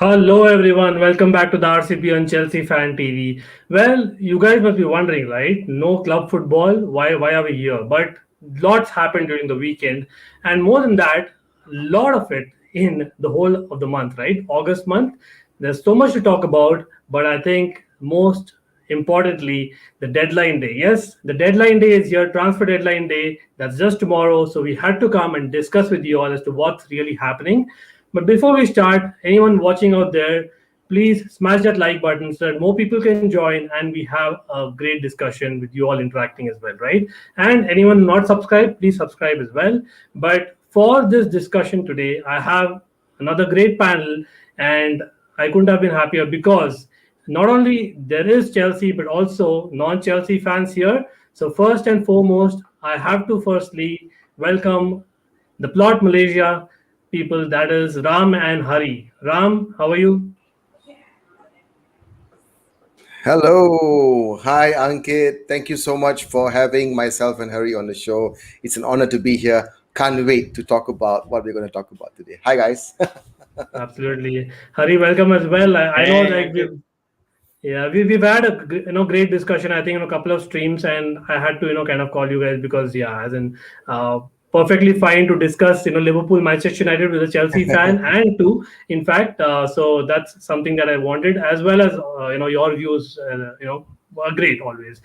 Hello everyone, welcome back to the RCBian Chelsea Fan TV. Well, you guys must be wondering, right? No club football, why are we here? But lots happened during the weekend, and more than that, lot of it in the whole of the month, right? August month. There's so much to talk about, but I think most importantly, the deadline day. Yes, the deadline day is here, transfer deadline day. That's just tomorrow, so we had to come and discuss with you all as to what's really happening. But before we start, anyone watching out there, please smash that like button so that more people can join and we have a great discussion with you all interacting as well, right? And anyone not subscribed, please subscribe as well. But for this discussion today, I have another great panel, and I couldn't have been happier because not only there is Chelsea, but also non-Chelsea fans here. So first and foremost, I have to firstly welcome the Plot Malaysia people, that is Ram and Hari. Ram, how are you? Hello. Hi, Ankit. Thank you so much for having myself and Harry on the show. It's an honor to be here. Can't wait to talk about what we're going to talk about today. Hi, guys. Absolutely. Hari, welcome as well. I know Hey, like Ankit. we've had a great discussion. I think in a couple of streams, and I had to kind of call you guys because as in perfectly fine to discuss Liverpool Manchester United with a Chelsea fan and to in fact so that's something that I wanted, as well as your views are great always.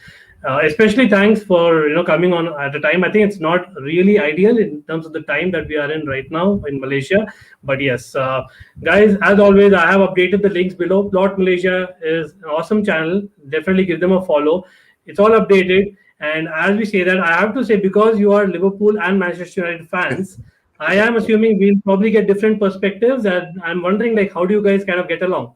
Especially thanks for coming on at a time. I think it's not really ideal in terms of the time that we are in right now in Malaysia, but yes, guys, as always, I have updated the links below. Plot Malaysia is an awesome channel. Definitely give them a follow. It's all updated. And as we say that, I have to say, because you are Liverpool and Manchester United fans, I am assuming we'll probably get different perspectives. And I'm wondering, like, how do you guys kind of get along?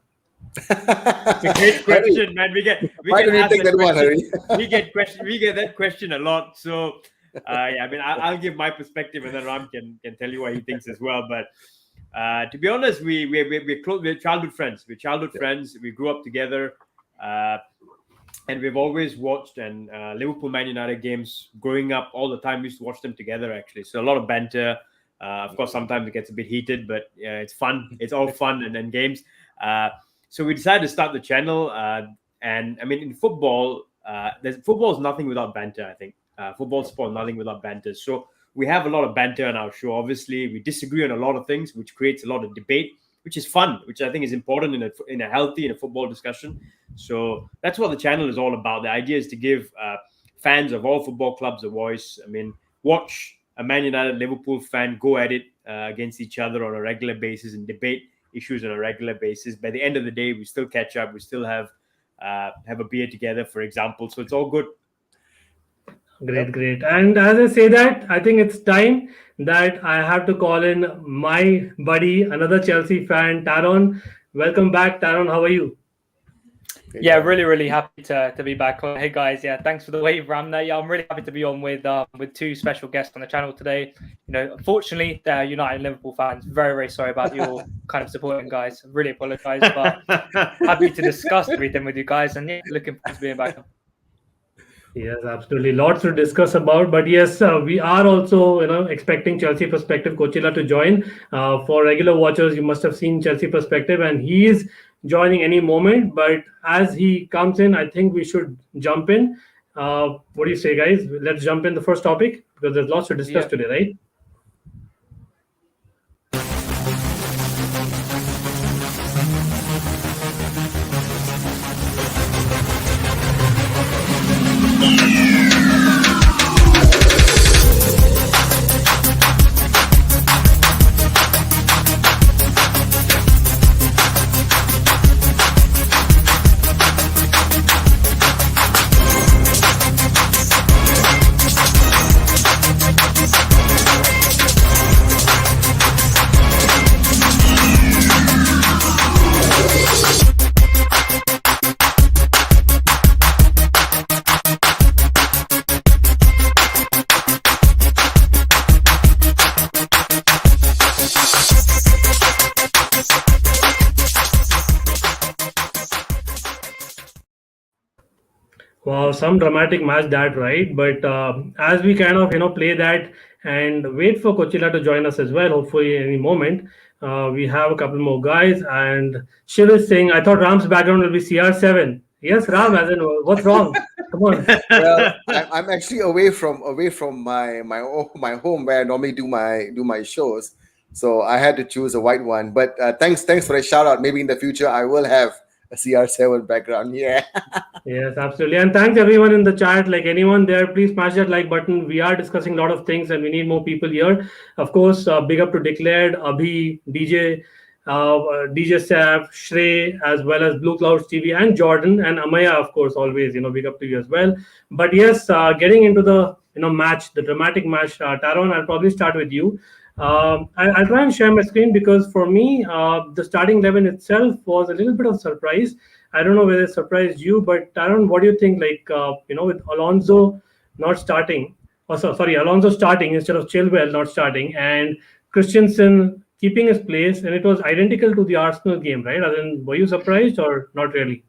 It's a great question, man. We get Why don't you asked take that one, Harry? we get that question a lot. So yeah, I mean, I'll give my perspective, and then Ram can tell you what he thinks as well. But to be honest, we're close. We're childhood friends. We're childhood friends. We grew up together, and we've always watched and Liverpool Man United games growing up all the time. We used to watch them together actually. So a lot of banter. Of course, sometimes it gets a bit heated, but it's fun. It's all fun and games. So we decided to start the channel, and I mean, in football, football is nothing without banter. I think football sport nothing without banter. So we have a lot of banter on our show. Obviously, we disagree on a lot of things, which creates a lot of debate, which is fun, which I think is important in a healthy in a football discussion. So that's what the channel is all about. The idea is to give fans of all football clubs a voice. I mean, watch a Man United Liverpool fan go at it against each other on a regular basis and debate issues on a regular basis. By the end of the day, we still catch up. We still have a beer together, for example. So it's all good. Great. And as I say that, I think it's time that I have to call in my buddy, another Chelsea fan, Taron. Welcome back, Taron. How are you? Yeah, really happy to be back on. Hey guys, yeah, thanks for the wait, Ram. Yeah, I'm really happy to be on with two special guests on the channel today. Unfortunately, they're United Liverpool fans. Very sorry about your kind of supporting guys. Really apologise, but happy to discuss everything with you guys, and yeah, looking forward to being back. Yes, absolutely. Lots to discuss about, but yes, we are also, expecting Chelsea Perspective Coachila to join. For regular watchers, you must have seen Chelsea Perspective, and he is joining any moment. But as he comes in, I think we should jump in. What do you say, guys? Let's jump in the first topic because there's lots to discuss today, right? Wow, some dramatic match that, right? But as we kind of play that and wait for Coachila to join us as well, hopefully any moment. We have a couple more guys, and Shiv is saying, "I thought Ram's background will be CR7." Yes, Ram. As in, what's wrong? Come on. Well, I'm actually away from my home where I normally do my shows. So I had to choose a white one. But thanks for a shout out. Maybe in the future I will have a CR7 background. Yeah. Yes, absolutely. And thanks everyone in the chat. Like anyone there, please smash that like button. We are discussing a lot of things and we need more people here. Of course, big up to Declared, Abhi, DJ Saf, Shrey, as well as Blue Clouds TV and Jordan and Amaya, of course, always, big up to you as well. But yes, getting into the, match, the dramatic match, Taron, I'll probably start with you. I'll try and share my screen because for me, the starting 11 itself was a little bit of surprise. I don't know whether it surprised you, but Taron, what do you think? Like, with Alonso not starting, sorry, Alonso starting instead of Chilwell not starting, and Christensen keeping his place, and it was identical to the Arsenal game, right? As in, were you surprised or not really?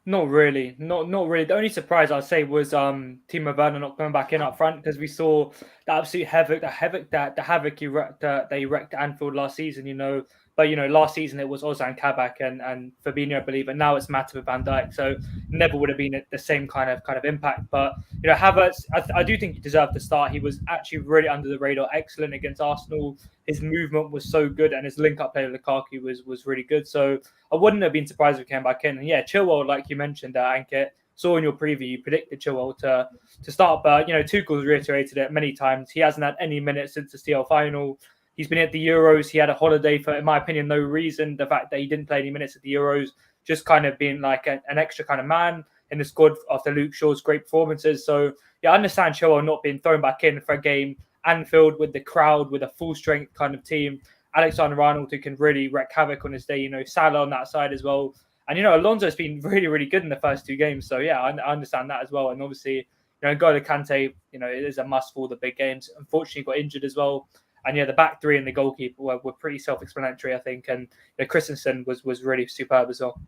Not really. Not really. The only surprise I'd say was Timo Werner not coming back in up front, because we saw the absolute havoc he wrecked at Anfield last season, But last season it was Ozan Kabak and Fabinho, I believe, and now it's Matip and Van Dijk. So never would have been the same kind of impact. But Havertz, I do think he deserved to start. He was actually really under the radar, excellent against Arsenal. His movement was so good, and his link-up play with Lukaku was really good. So I wouldn't have been surprised if he came back in. And yeah, Chilwell, like you mentioned, Ankit, saw in your preview, you predicted Chilwell to start, but Tuchel's reiterated it many times. He hasn't had any minutes since the CL final. He's been at the Euros. He had a holiday for, in my opinion, no reason. The fact that he didn't play any minutes at the Euros, just kind of being like an extra kind of man in the squad after Luke Shaw's great performances. So yeah, I understand Chilwell not being thrown back in for a game. Anfield with the crowd, with a full strength kind of team. Alexander-Arnold, who can really wreak havoc on his day. Salah on that side as well. And, Alonso's been really, really good in the first two games. So, yeah, I understand that as well. And obviously, N'Golo Kante, it is a must for the big games. Unfortunately, got injured as well. And, yeah, the back three and the goalkeeper were pretty self-explanatory, I think. And Christensen was really superb as well.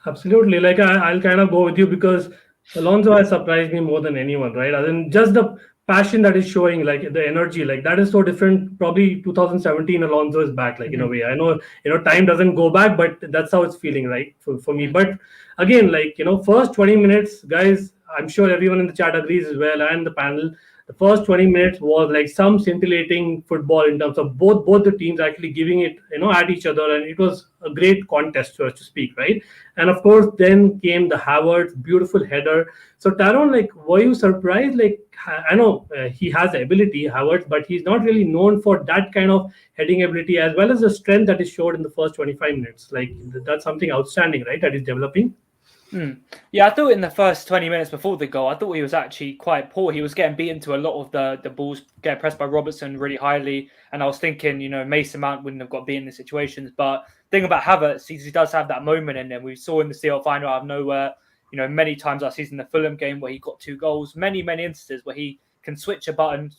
Absolutely. Like, I'll kind of go with you because Alonso has surprised me more than anyone, right? I mean, just the passion that is showing, like the energy, like that is so different. Probably 2017 Alonso is back, like in a way. I know time doesn't go back, but that's how it's feeling, right, for me. But again, like first 20 minutes, guys, I'm sure everyone in the chat agrees as well, and the panel, the first 20 minutes was like some scintillating football in terms of both the teams actually giving it at each other, and it was a great contest, so to speak, right? And of course then came the Havertz beautiful header. So Taron, like, were you surprised? Like, I know he has the ability, Havertz, but he's not really known for that kind of heading ability, as well as the strength that is showed in the first 25 minutes. Like, that's something outstanding, right, that is developing. Yeah, I thought in the first 20 minutes before the goal, I thought he was actually quite poor. He was getting beaten to a lot of the balls, getting pressed by Robertson really highly. And I was thinking, Mason Mount wouldn't have got beaten in the situations. But the thing about Havertz, he does have that moment in him. We saw in the CL final out of nowhere, many times last season, the Fulham game where he got 2 goals, many instances where he can switch a button,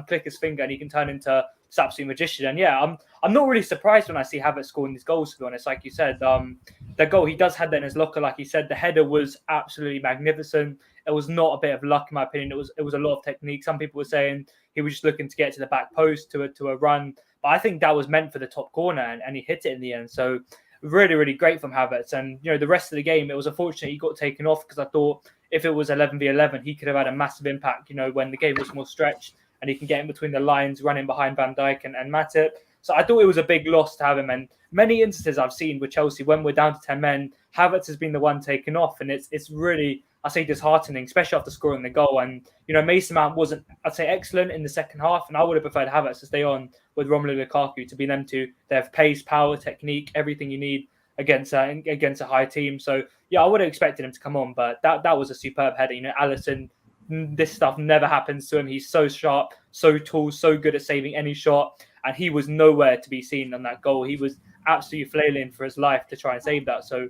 click his finger, and he can turn into this absolute magician. And yeah, I'm not really surprised when I see Havertz scoring these goals, to be honest. Like you said, the goal, he does have that in his locker. Like he said, the header was absolutely magnificent. It was not a bit of luck, in my opinion. It was a lot of technique. Some people were saying he was just looking to get to the back post to a run. But I think that was meant for the top corner, and he hit it in the end. So really, really great from Havertz. And, the rest of the game, it was unfortunate he got taken off, because I thought if it was 11v11, he could have had a massive impact, when the game was more stretched and he can get in between the lines, running behind Van Dijk and Matip. So I thought it was a big loss to have him. And many instances I've seen with Chelsea, when we're down to 10 men, Havertz has been the one taken off. And it's really, I say, disheartening, especially after scoring the goal. And, Mason Mount wasn't, I'd say, excellent in the second half. And I would have preferred Havertz to stay on with Romelu Lukaku, to be them two. They have pace, power, technique, everything you need against a high team. So, yeah, I would have expected him to come on. But that was a superb header. Alisson, this stuff never happens to him. He's so sharp, so tall, so good at saving any shot. And he was nowhere to be seen on that goal. He was absolutely flailing for his life to try and save that. So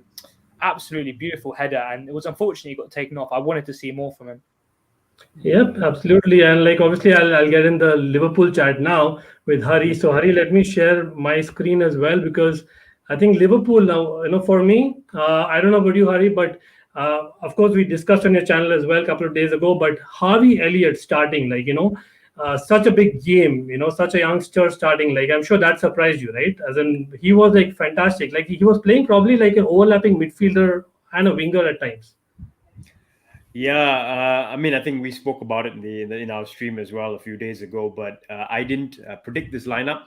absolutely beautiful header. And it was unfortunate he got taken off. I wanted to see more from him. Yep, absolutely. And like, obviously, I'll get in the Liverpool chat now with Hari. So Hari, let me share my screen as well, because I think Liverpool now, for me, I don't know about you, Hari, but of course, we discussed on your channel as well a couple of days ago, but Harvey Elliott starting, like, such a big game, such a youngster starting. Like, I'm sure that surprised you, right? As in, he was like fantastic. Like, he was playing probably like an overlapping midfielder and a winger at times. Yeah, I mean, I think we spoke about it in our stream as well a few days ago, but I didn't predict this lineup.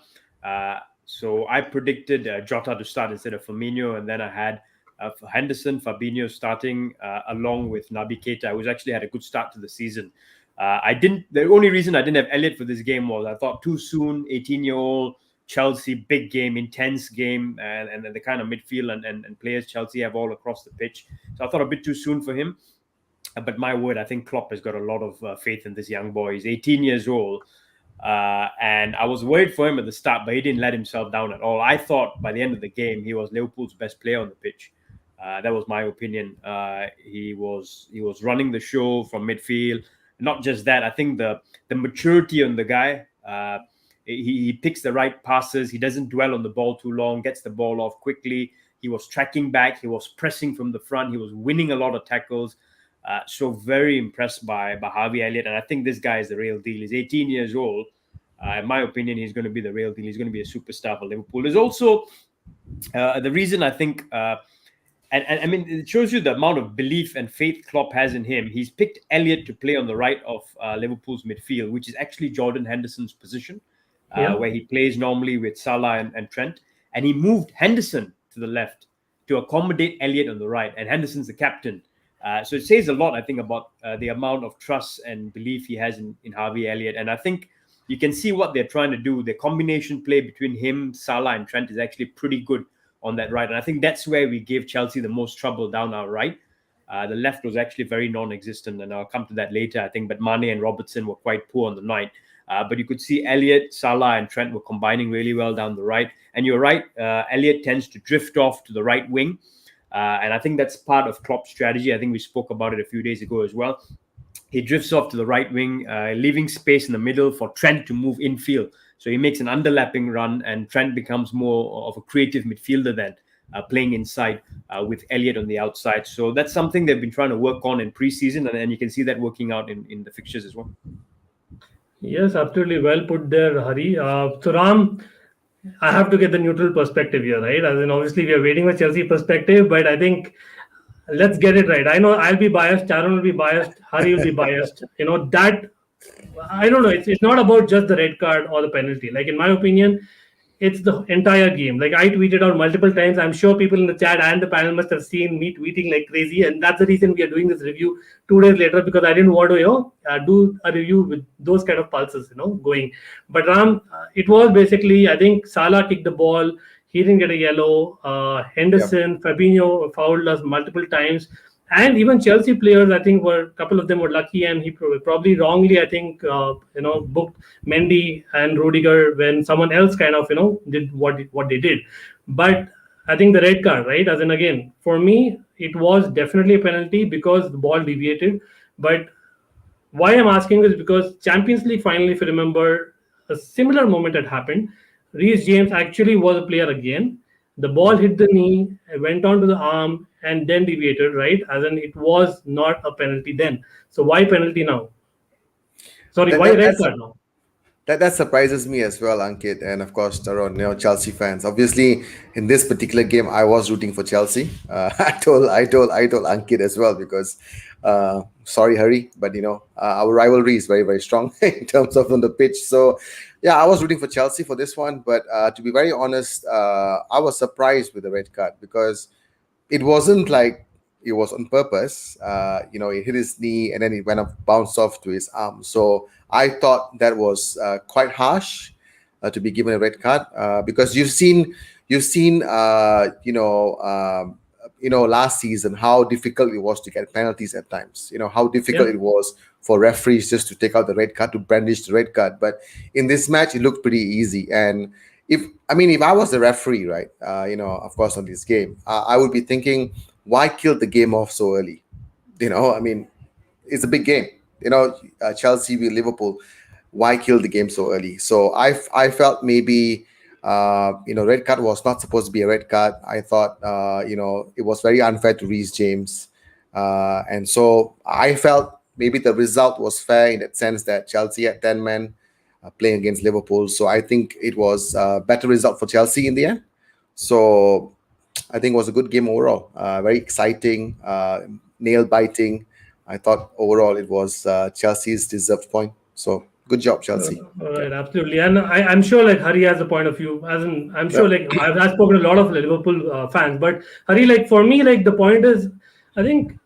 So I predicted Jota to start instead of Firmino, and then I had Henderson, Fabinho starting along with Naby Keita, who's actually had a good start to the season. The only reason I didn't have Elliott for this game was I thought too soon, 18-year-old Chelsea, big game, intense game, and the kind of midfield and players Chelsea have all across the pitch. So I thought a bit too soon for him. But my word, I think Klopp has got a lot of faith in this young boy. He's 18 years old. And I was worried for him at the start, but he didn't let himself down at all. I thought by the end of the game, he was Liverpool's best player on the pitch. That was my opinion. He was running the show from midfield. Not just that, I think the maturity on the guy, he picks the right passes. He doesn't dwell on the ball too long, gets the ball off quickly. He was tracking back. He was pressing from the front. He was winning a lot of tackles. So very impressed by Harvey Elliott. And I think this guy is the real deal. He's 18 years old. In my opinion, he's going to be the real deal. He's going to be a superstar for Liverpool. There's also the reason I think, and I mean, it shows you the amount of belief and faith Klopp has in him. He's picked Elliott to play on the right of Liverpool's midfield, which is actually Jordan Henderson's position, where he plays normally with Salah and Trent. And he moved Henderson to the left to accommodate Elliott on the right. And Henderson's the captain. So it says a lot, I think, about the amount of trust and belief he has in Harvey Elliott. And I think you can see what they're trying to do. The combination play between him, Salah, and Trent is actually pretty good on that right. And I think that's where we gave Chelsea the most trouble down our right. The left was actually very non-existent, and I'll come to that later, I think. But Mane and Robertson were quite poor on the night. But you could see Elliott, Salah, and Trent were combining really well down the right. And you're right, Elliott tends to drift off to the right wing. And I think that's part of Klopp's strategy. I think we spoke about it a few days ago as well. He drifts off to the right wing, leaving space in the middle for Trent to move infield. So he makes an underlapping run, and Trent becomes more of a creative midfielder then, playing inside with Elliott on the outside. So that's something they've been trying to work on in preseason, and you can see that working out in the fixtures as well. Yes, absolutely well put there, Hari. So Ram, I have to get the neutral perspective here, right? As in, obviously, we are waiting for Chelsea perspective, but I think let's get it right. I know I'll be biased, Taron will be biased, Hari will be biased. That I don't know. It's not about just the red card or the penalty. Like, in my opinion, it's the entire game. Like, I tweeted out multiple times. I'm sure people in the chat and the panel must have seen me tweeting like crazy, and that's the reason we are doing this review 2 days later, because I didn't want to do a review with those kind of pulses going. But Ram, it was basically, I think Salah kicked the ball, he didn't get a yellow. Henderson, Fabinho fouled us multiple times. And even Chelsea players, I think, a couple of them were lucky, and he probably wrongly, I think, booked Mendy and Rudiger when someone else kind of, did what they did. But I think the red card, right? As in, again, for me, it was definitely a penalty because the ball deviated. But why I'm asking is because Champions League final, if you remember, a similar moment had happened. Reece James actually was a player again. The ball hit the knee, went on to the arm, and then deviated, right? As in, it was not a penalty then. So why penalty now? Sorry, why red card now? That surprises me as well, Ankit, and of course, Taron, Chelsea fans. Obviously, in this particular game, I was rooting for Chelsea. I told Ankit as well because, sorry, Hari, but our rivalry is very, very strong in terms of on the pitch. So, yeah, I was rooting for Chelsea for this one, but to be very honest, I was surprised with the red card because it wasn't like it was on purpose. It hit his knee and then it bounced off to his arm. So I thought that was quite harsh to be given a red card because you've seen last season how difficult it was to get penalties at times. How difficult it was for referees just to take out the red card, to brandish the red card. But in this match, it looked pretty easy. And if I was the referee, right, of course, on this game, I would be thinking, why kill the game off so early? It's a big game. Chelsea with Liverpool. Why kill the game so early? So I felt maybe red card was not supposed to be a red card. I thought it was very unfair to Reece James, and so I felt maybe the result was fair in that sense that Chelsea had 10 men playing against Liverpool. So I think it was a better result for Chelsea in the end. So I think it was a good game overall. Very exciting, nail-biting. I thought overall it was Chelsea's deserved point. So good job, Chelsea. Right, absolutely, and I'm sure like Hari has a point of view. As in, I'm sure like I've spoken to a lot of Liverpool fans, but Hari, like for me, like the point is, I think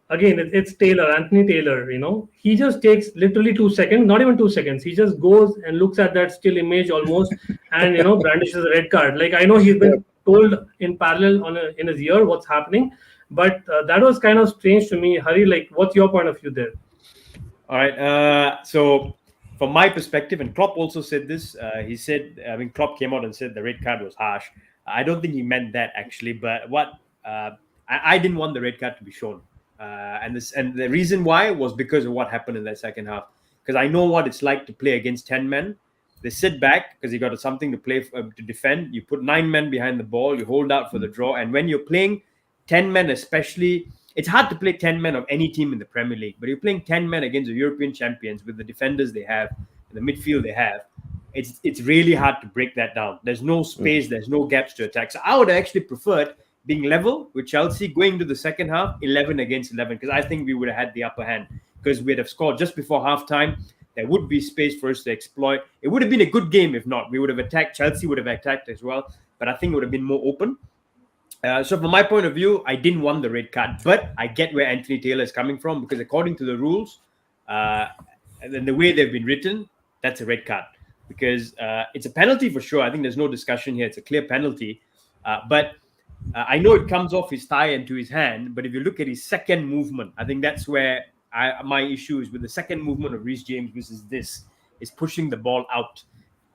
again it's Taylor, Anthony Taylor. He just takes literally 2 seconds, not even 2 seconds. He just goes and looks at that still image almost, and brandishes a red card. Like I know he's been told in parallel in his ear what's happening, but that was kind of strange to me. Hari, like what's your point of view there? All right, so. From my perspective, and Klopp also said this, he said, Klopp came out and said the red card was harsh. I don't think he meant that actually, but I didn't want the red card to be shown. And the reason why was because of what happened in that second half. Because I know what it's like to play against 10 men. They sit back because you got something to play to defend. You put 9 men behind the ball, you hold out for the draw. And when you're playing 10 men especially, it's hard to play 10 men of any team in the Premier League, but you're playing 10 men against the European champions with the defenders they have, the midfield they have. It's really hard to break that down. There's no space, there's no gaps to attack. So I would have actually preferred being level with Chelsea going to the second half, 11 against 11, because I think we would have had the upper hand because we'd have scored just before halftime. There would be space for us to exploit. It would have been a good game if not. We would have attacked. Chelsea would have attacked as well, but I think it would have been more open. So from my point of view, I didn't want the red card, but I get where Anthony Taylor is coming from because according to the rules and the way they've been written, that's a red card because it's a penalty for sure. I think there's no discussion here. It's a clear penalty. But I know it comes off his thigh and to his hand, but if you look at his second movement, I think that's where my issue is with the second movement of Reece James versus this, is pushing the ball out.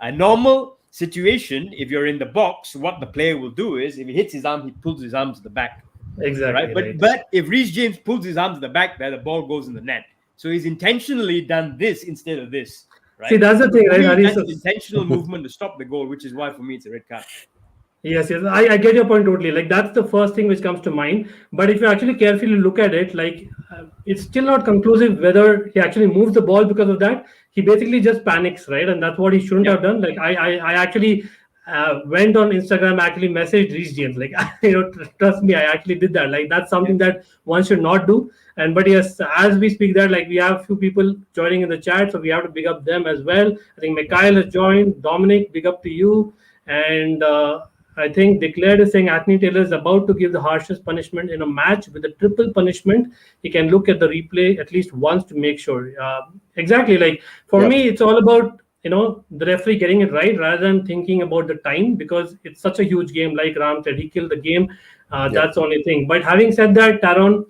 A normal situation, if you're in the box, what the player will do is if he hits his arm, he pulls his arm to the back. Exactly. Right? But if Reece James pulls his arm to the back, there the ball goes in the net. So he's intentionally done this instead of this. Right? See, that's the thing, right? That's an intentional movement to stop the goal, which is why for me it's a red card. Yes, I get your point totally. Like that's the first thing which comes to mind. But if you actually carefully look at it, like it's still not conclusive whether he actually moves the ball because of that. He basically just panics, right? And that's what he shouldn't have done. Like I actually went on Instagram, actually messaged Reece James. Like trust me, I actually did that. Like that's something that one should not do. But yes, as we speak that, like we have a few people joining in the chat, so we have to big up them as well. I think Mikhail has joined. Dominic, big up to you. And I think Declared is saying Anthony Taylor is about to give the harshest punishment in a match with a triple punishment. He can look at the replay at least once to make sure. Exactly. Like for me, it's all about, the referee getting it right rather than thinking about the time because it's such a huge game. Like Ram said, he killed the game. That's the only thing. But having said that, Taron,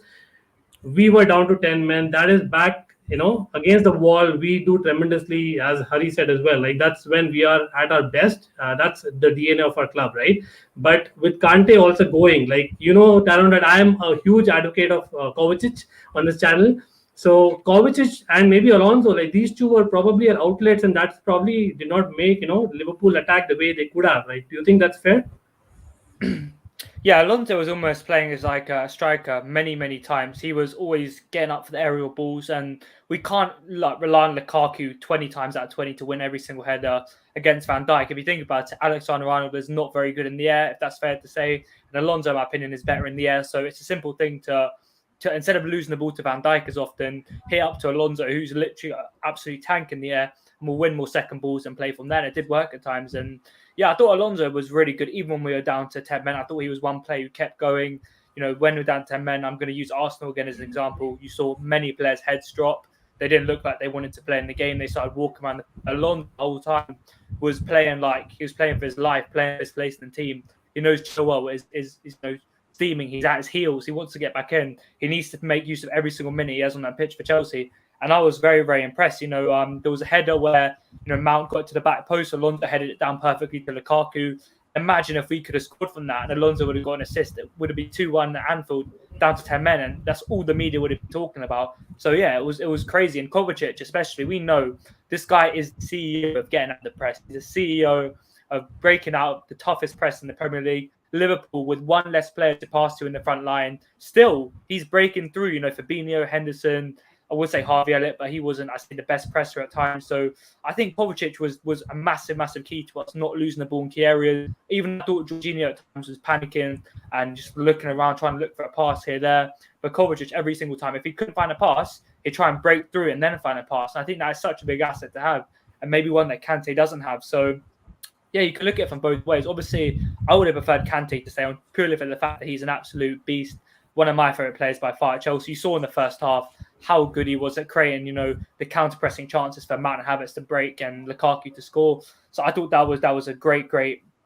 we were down to 10 men. That is back. Against the wall, we do tremendously, as Hari said as well. Like that's when we are at our best. That's the DNA of our club, right? But with Kounde also going, like Taron, that I am a huge advocate of Kovacic on this channel. So Kovacic and maybe Alonso, like these two were probably our outlets, and that's probably did not make Liverpool attack the way they could have. Right? Do you think that's fair? Yeah, Alonso was almost playing as like a striker many times. He was always getting up for the aerial balls, and we can't rely on Lukaku 20 times out of 20 to win every single header against Van Dijk. If you think about it, Alexander-Arnold is not very good in the air, if that's fair to say. And Alonso, in my opinion, is better in the air. So it's a simple thing to instead of losing the ball to Van Dijk as often, hit up to Alonso, who's literally an absolute tank in the air, and will win more second balls and play from there. And it did work at times. And yeah, I thought Alonso was really good, even when we were down to 10 men. I thought he was one player who kept going. When we're down to 10 men, I'm going to use Arsenal again as an example. You saw many players' heads drop. They didn't look like they wanted to play in the game. They started walking around. Alonso the whole time was playing like he was playing for his life, playing for his place in the team. He knows Chilwell is steaming. He's at his heels. He wants to get back in. He needs to make use of every single minute he has on that pitch for Chelsea. And I was very impressed. There was a header where Mount got to the back post. Alonso headed it down perfectly to Lukaku. Imagine if we could have scored from that and Alonso would have got an assist. It would have been 2-1 at Anfield, down to 10 men, and that's all the media would have been talking about. So yeah, it was crazy. And Kovacic, especially, we know this guy is the CEO of getting out the press. He's a CEO of breaking out the toughest press in the Premier League. Liverpool with one less player to pass to in the front line. Still, he's breaking through. Fabinho, Henderson. I would say Harvey Elliott, but he wasn't, I think, the best presser at times. So I think Kovacic was a massive key to us not losing the ball in key areas. Even I thought Jorginho at times was panicking and just looking around, trying to look for a pass here, there. But Kovacic, every single time, if he couldn't find a pass, he'd try and break through and then find a pass. And I think that's such a big asset to have, and maybe one that Kante doesn't have. So yeah, you can look at it from both ways. Obviously, I would have preferred Kante to stay on purely for the fact that he's an absolute beast. One of my favourite players by far at Chelsea. You saw in the first half how good he was at creating, the counter-pressing chances for Mount and Havertz to break and Lukaku to score. So I thought that was a great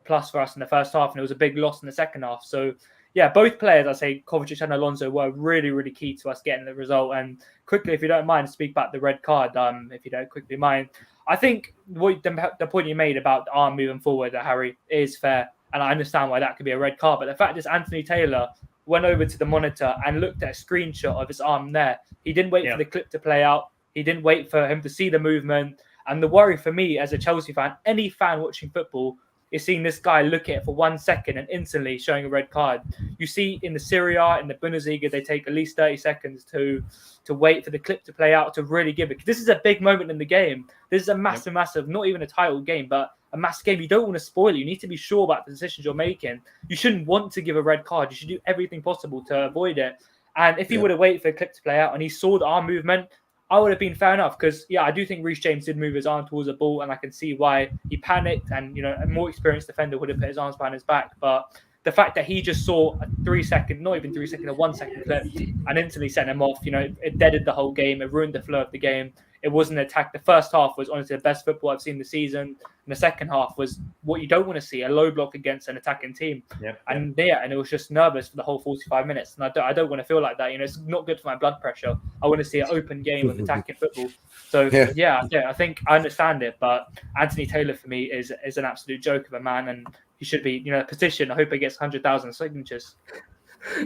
plus for us in the first half, and it was a big loss in the second half. So yeah, both players, I say Kovacic and Alonso, were really, really key to us getting the result. And quickly, if you don't mind, speak about the red card, if you don't quickly mind. I think the point you made about the arm moving forward, Harry, is fair. And I understand why that could be a red card. But the fact is Anthony Taylor went over to the monitor and looked at a screenshot of his arm there. He didn't wait for the clip to play out. He didn't wait for him to see the movement. And the worry for me as a Chelsea fan, any fan watching football, is seeing this guy look at it for 1 second and instantly showing a red card. You see in the Serie A, in the Bundesliga, they take at least 30 seconds to wait for the clip to play out, to really give it. This is a big moment in the game. This is a massive, not even a title game, but a massive game. You don't want to spoil it. You need to be sure about the decisions you're making. You shouldn't want to give a red card. You should do everything possible to avoid it. And if he would have waited for the clip to play out and he saw the arm movement, I would have been fair enough, because I do think Reece James did move his arm towards the ball, and I can see why he panicked, and a more experienced defender would have put his arms behind his back. But the fact that he just saw a 3 second, not even 3 second, a 1 second clip and instantly sent him off, it deaded the whole game. It ruined the flow of the game. It was an attack. The first half was honestly the best football I've seen this season. And the second half was what you don't want to see, a low block against an attacking team. And it was just nervous for the whole 45 minutes. And I don't want to feel like that. It's not good for my blood pressure. I want to see an open game of attacking football. So I think I understand it. But Anthony Taylor for me is an absolute joke of a man, and he should be, petition. I hope he gets 100,000 signatures.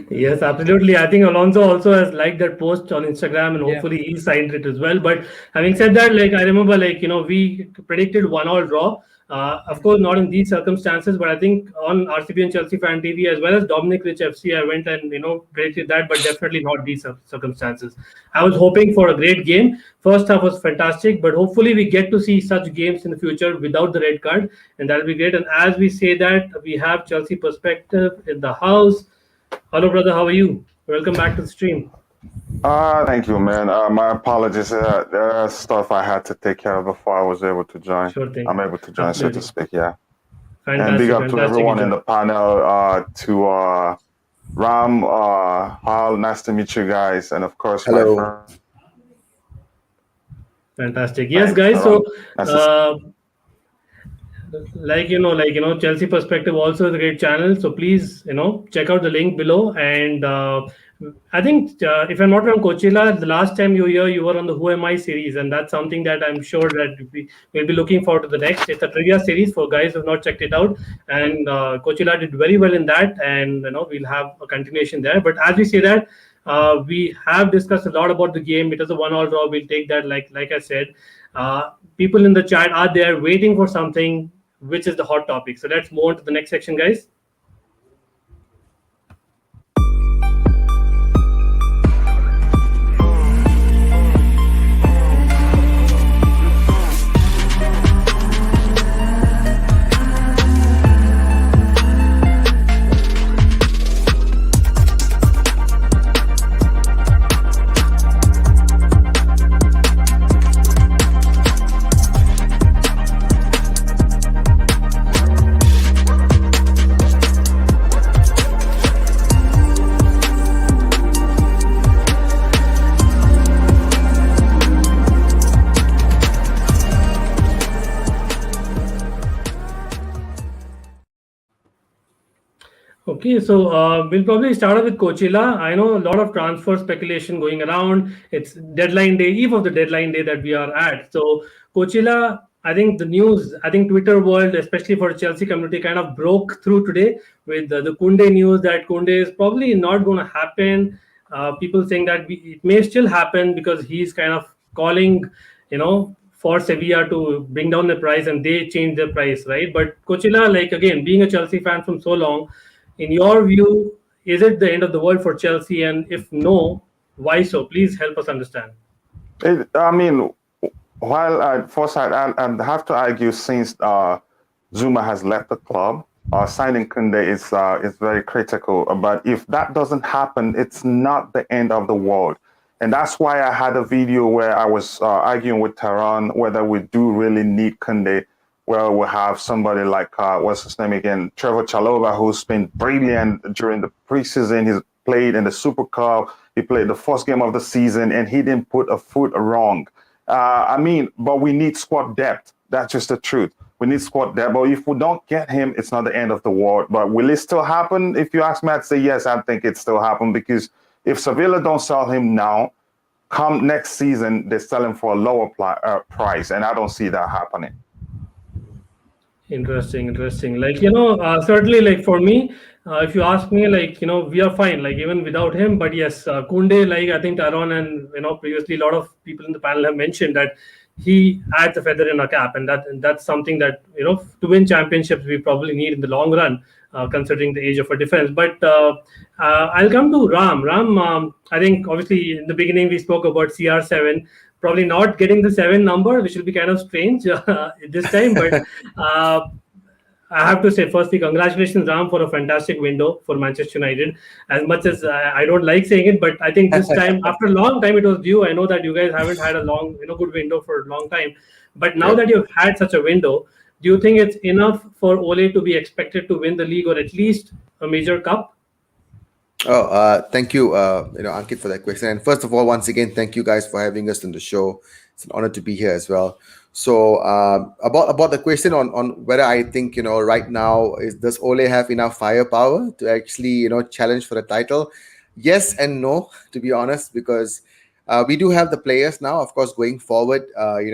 Yes, absolutely. I think Alonso also has liked that post on Instagram, and hopefully he signed it as well. But having said that, I remember, we predicted 1-1 draw. Of course, not in these circumstances, but I think on RCBian Chelsea Fan TV as well as Dominic Rich FC, I went and predicted that, but definitely not these circumstances. I was hoping for a great game. First half was fantastic, but hopefully we get to see such games in the future without the red card, and that'll be great. And as we say that, we have Chelsea Perspective in the house. Hello, brother. How are you? Welcome back to the stream. Thank you, man. My apologies. There's stuff I had to take care of before I was able to join. Sure thing. I'm able to join, Absolutely. so to speak. Yeah. Fantastic, and big up to everyone in the panel. To Ram, Hal, nice to meet you guys, and of course, hello. my friend. Fantastic. Yes, guys. So, Chelsea Perspective also is a great channel. So please, check out the link below. And I think, if I'm not wrong, Coachila, the last time you were here, you were on the Who Am I series. And that's something that I'm sure that we'll be looking forward to the next. It's a trivia series for guys who have not checked it out. And Coachila did very well in that. And, we'll have a continuation there. But as we say that, we have discussed a lot about the game. It is a 1-1 draw. We'll take that, like I said. People in the chat are there waiting for something, which is the hot topic. So let's move on to the next section, guys. Okay, so we'll probably start with Coachila. I know a lot of transfer speculation going around. It's deadline day, eve of the deadline day that we are at. So Coachila, I think the news, Twitter world, especially for the Chelsea community, kind of broke through today with the Kounde news that Kounde is probably not going to happen. People saying that it may still happen because he's kind of calling, for Sevilla to bring down the price, and they change the price, right? But Coachila, again, being a Chelsea fan from so long, in your view, is it the end of the world for Chelsea? And if no, why so? Please help us understand. I mean, while first I have to argue since Zuma has left the club, signing Kounde is very critical. But if that doesn't happen, it's not the end of the world. And that's why I had a video where I was arguing with Taron whether we do really need Kounde. Well, we have somebody like, what's his name again? Trevor Chalobah, who's been brilliant during the preseason. He's played in the Super Cup. He played the first game of the season, and he didn't put a foot wrong. But we need squad depth. That's just the truth. We need squad depth. But if we don't get him, it's not the end of the world. But will it still happen? If you ask me, I'd say yes, I think it still happen because if Sevilla don't sell him now, come next season, they sell him for a lower price, and I don't see that happening. Interesting. Like, certainly, like for me, if you ask me, like, we are fine, like even without him. But yes, Kounde, like I think Taron and previously a lot of people in the panel have mentioned that he adds a feather in our cap, and that's something that to win championships we probably need in the long run, considering the age of our defense. But I'll come to Ram. I think obviously in the beginning we spoke about CR7 probably not getting the 7 number, which will be kind of strange this time. But I have to say, firstly, congratulations, Ram, for a fantastic window for Manchester United. As much as I don't like saying it, but I think this time, after a long time, it was due. I know that you guys haven't had a long, good window for a long time. But now that you've had such a window, do you think it's enough for Ole to be expected to win the league or at least a major cup? Thank you, Ankit, for that question. And first of all, once again, thank you guys for having us on the show. It's an honor to be here as well. So about the question on whether I think right now does Ole have enough firepower to actually challenge for the title? Yes and no, to be honest, because we do have the players now. Of course, going forward,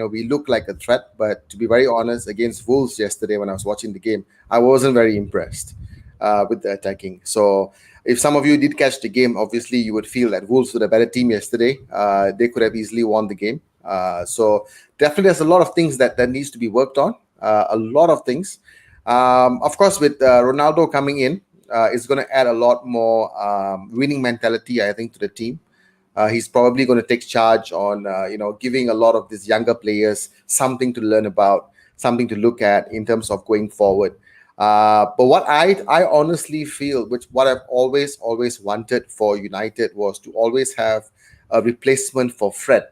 we look like a threat. But to be very honest, against Wolves yesterday when I was watching the game, I wasn't very impressed with the attacking. So if some of you did catch the game, obviously you would feel that Wolves were a better team yesterday. They could have easily won the game. So definitely there's a lot of things that needs to be worked on. A lot of things. Of course, with Ronaldo coming in, it's going to add a lot more winning mentality, I think, to the team. He's probably going to take charge on, giving a lot of these younger players something to learn about, something to look at in terms of going forward. But what I honestly feel, what I've always wanted for United was to always have a replacement for Fred,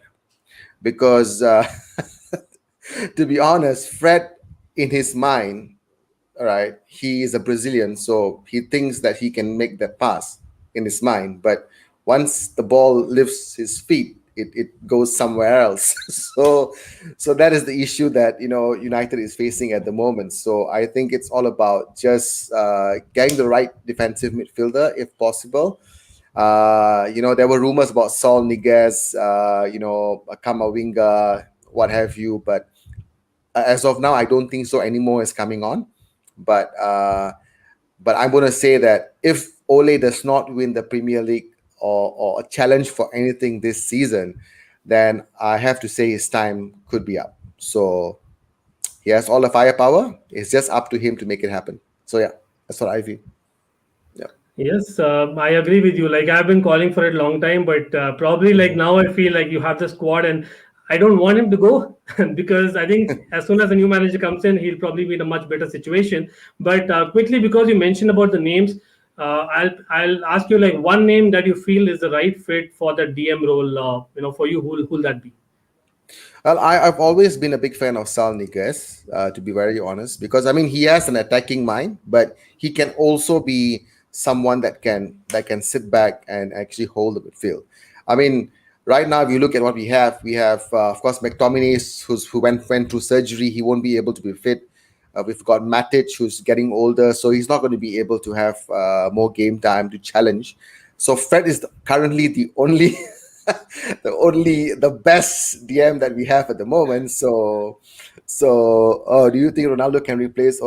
because to be honest, Fred in his mind, all right, he is a Brazilian, so he thinks that he can make that pass in his mind, but once the ball lifts his feet, it goes somewhere else. So that is the issue that United is facing at the moment. So I think it's all about just getting the right defensive midfielder if possible. There were rumors about Saul Niguez, Kamavinga, what have you, but as of now, I don't think so anymore is coming on. But I'm going to say that if Ole does not win the Premier League or a challenge for anything this season, then I have to say his time could be up. So he has all the firepower. It's just up to him to make it happen. So yeah, that's what I feel. Yeah. Yes, I agree with you. Like I've been calling for it a long time, but probably like now I feel like you have the squad and I don't want him to go because I think as soon as a new manager comes in, he'll probably be in a much better situation. But quickly, because you mentioned about the names, I'll ask you like one name that you feel is the right fit for the DM role. For you, who'll that be? Well, I've always been a big fan of Saul Niguez, to be very honest, because he has an attacking mind, but he can also be someone that can sit back and actually hold the midfield. Right now, if you look at what we have, of course McTominay, who went through surgery. He won't be able to be fit. We've got Matic, who's getting older, so he's not going to be able to have more game time to challenge. So Fred is currently the only the best DM that we have at the moment. So do you think Ronaldo can replace?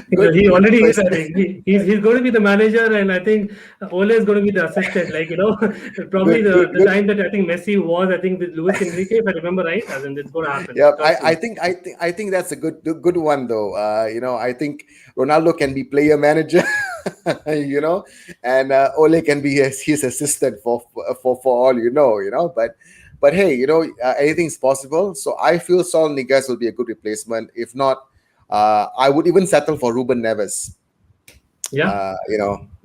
He already is. I think he's going to be the manager, and I think Ole is going to be the assistant. Probably the time that I think Messi was, I think with Luis Enrique, if I remember right, as in it's going to happen. Yeah, I think that's a good one though. I think Ronaldo can be player manager. you know, and Ole can be his assistant for all you know. But hey, anything's possible. So I feel Saul Niguez will be a good replacement. If not, I would even settle for Ruben Neves. Yeah.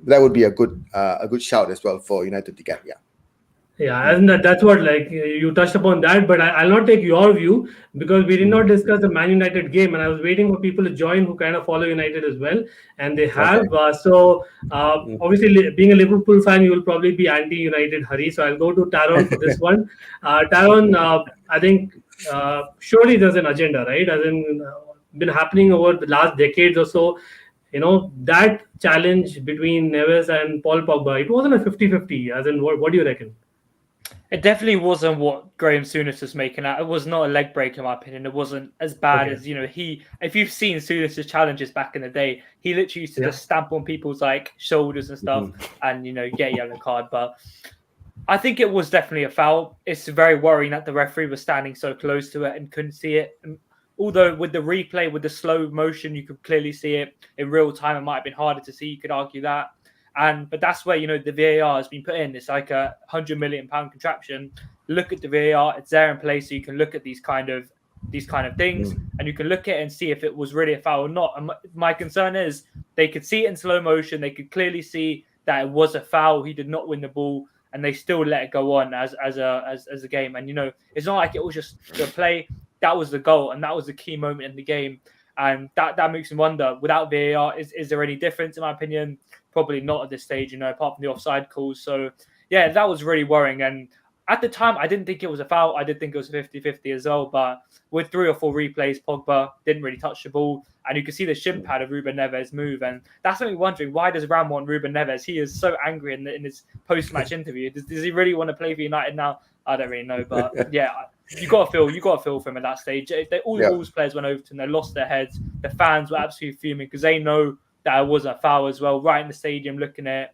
That would be a good shout as well for United to get. Yeah. Yeah, and that's what like you touched upon that, but I'll not take your view because we did not discuss the Man United game, and I was waiting for people to join who kind of follow United as well, and they have. Okay. Obviously, being a Liverpool fan, you will probably be anti-United, Hari. So I'll go to Taron for this one. Taron, I think surely there's an agenda, right? As in, been happening over the last decades or so. That challenge between Neves and Paul Pogba, it wasn't a 50-50. As in, what do you reckon? It definitely wasn't what Graham Souness was making out. It was not a leg break, in my opinion. It wasn't as bad as, if you've seen Souness's challenges back in the day, he literally used to just stamp on people's shoulders and stuff and, get a yellow card. But I think it was definitely a foul. It's very worrying that the referee was standing so close to it and couldn't see it. And although with the replay, with the slow motion, you could clearly see it in real time. It might have been harder to see. You could argue that. But that's where, the VAR has been put in. It's like a £100 million contraption. Look at the VAR. It's there in place. So you can look at these kind of things and you can look at it and see if it was really a foul or not. And my concern is they could see it in slow motion. They could clearly see that it was a foul. He did not win the ball and they still let it go on as a game. And, it's not like it was just the play. That was the goal. And that was the key moment in the game. And that makes me wonder, without VAR, is there any difference, in my opinion? Probably not at this stage, apart from the offside calls. So, yeah, that was really worrying. And at the time, I didn't think it was a foul. I did think it was 50-50 as well. But with 3 or 4 replays, Pogba didn't really touch the ball. And you can see the shin pad of Ruben Neves move. And that's got me wondering, why does Ram want Ruben Neves? He is so angry in his post-match interview. Does he really want to play for United now? I don't really know. But, yeah, you got to feel for him at that stage. All the Wolves players went over to him. They lost their heads. The fans were absolutely fuming because they know that it was a foul as well, right in the stadium looking at it.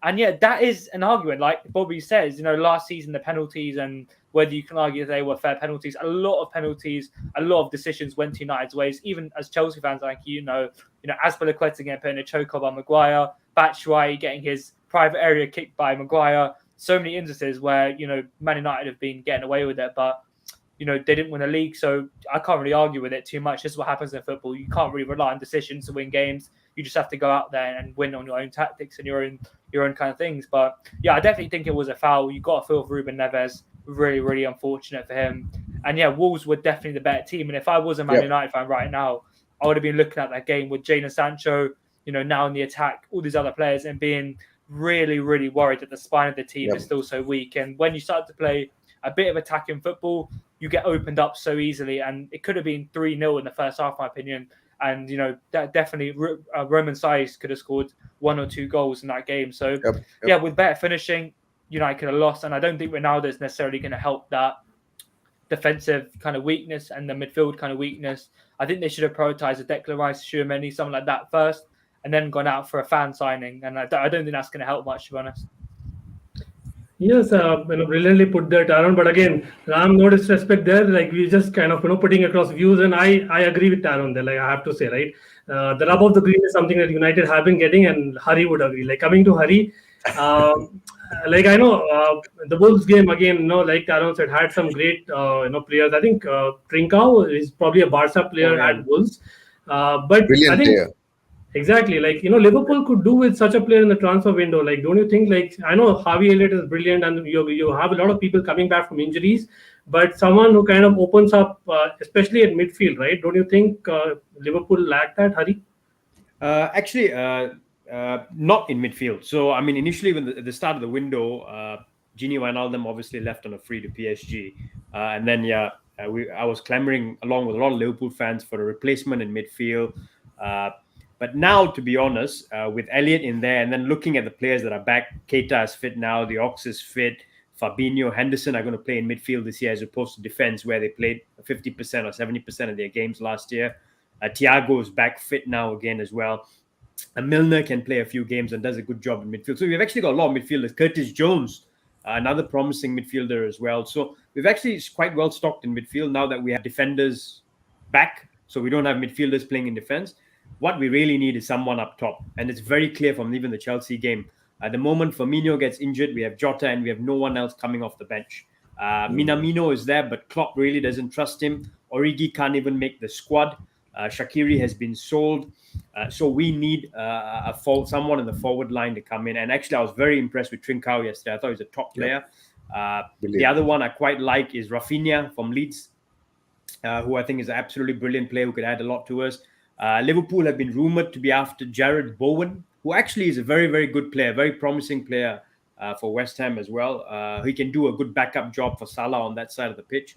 And yeah, that is an argument. Like Bobby says, last season, the penalties and whether you can argue they were fair penalties, a lot of penalties, a lot of decisions went to United's ways. Even as Chelsea fans, Azpilicueta getting put in a chokehold by Maguire, Batshuayi getting his private area kicked by Maguire. So many instances where, Man United have been getting away with it, but they didn't win a league, so I can't really argue with it too much. This is what happens in football. You can't really rely on decisions to win games. You just have to go out there and win on your own tactics and your own kind of things. But yeah, I definitely think it was a foul. You got to feel for Ruben Neves. Really, really unfortunate for him. And yeah, Wolves were definitely the better team. And if I was a Man United fan right now, I would have been looking at that game with Jadon Sancho, now in the attack, all these other players, and being really, really worried that the spine of the team is still so weak. And when you start to play a bit of attacking football, you get opened up so easily. And it could have been 3-0 in the first half, in my opinion. And, that definitely Roman Saiz could have scored 1 or 2 goals in that game. So, yeah, with better finishing, United could have lost. And I don't think Ronaldo is necessarily going to help that defensive kind of weakness and the midfield kind of weakness. I think they should have prioritised a Declan Rice, Tchouameni, something like that first, and then gone out for a fan signing. And I don't think that's going to help much, to be honest. Yes, brilliantly put there, Taron. But again, Ram, no disrespect there. Like we just kind of putting across views, and I agree with Taron there. Like I have to say, right, the rub of the green is something that United have been getting, and Hari would agree. Like coming to Hari, like I know the Wolves game again. Like Taron said, had some great players. I think Trincao is probably a Barca player at Wolves, but Brilliant I think. player. Exactly. Like, Liverpool could do with such a player in the transfer window. Like, don't you think, like, I know Harvey Elliott is brilliant and you have a lot of people coming back from injuries, but someone who kind of opens up, especially at midfield, right? Don't you think Liverpool lack that, Hari? Actually, not in midfield. So, I mean, initially when at the start of the window, Gini Wijnaldum obviously left on a free to PSG. And then, I was clamoring along with a lot of Liverpool fans for a replacement in midfield. But now, to be honest, with Elliott in there and then looking at the players that are back, Keita is fit now, the Ox is fit, Fabinho, Henderson are going to play in midfield this year as opposed to defense where they played 50% or 70% of their games last year. Thiago is back fit now again as well. And Milner can play a few games and does a good job in midfield. So we've actually got a lot of midfielders. Curtis Jones, another promising midfielder as well. So we've actually quite well stocked in midfield now that we have defenders back. So we don't have midfielders playing in defense. what we really need is someone up top. And it's very clear from even the Chelsea game. At the moment Firmino gets injured, we have Jota and we have no one else coming off the bench. Minamino is there, but Klopp really doesn't trust him. Origi can't even make the squad. Shaqiri has been sold. So we need someone in the forward line to come in. And actually, I was very impressed with Trincao yesterday. I thought he was a top player. The other one I quite like is Rafinha from Leeds, who I think is an absolutely brilliant player who could add a lot to us. Liverpool have been rumoured to be after Jared Bowen, who actually is a very, very good player, very promising player for West Ham as well. He can do a good backup job for Salah on that side of the pitch.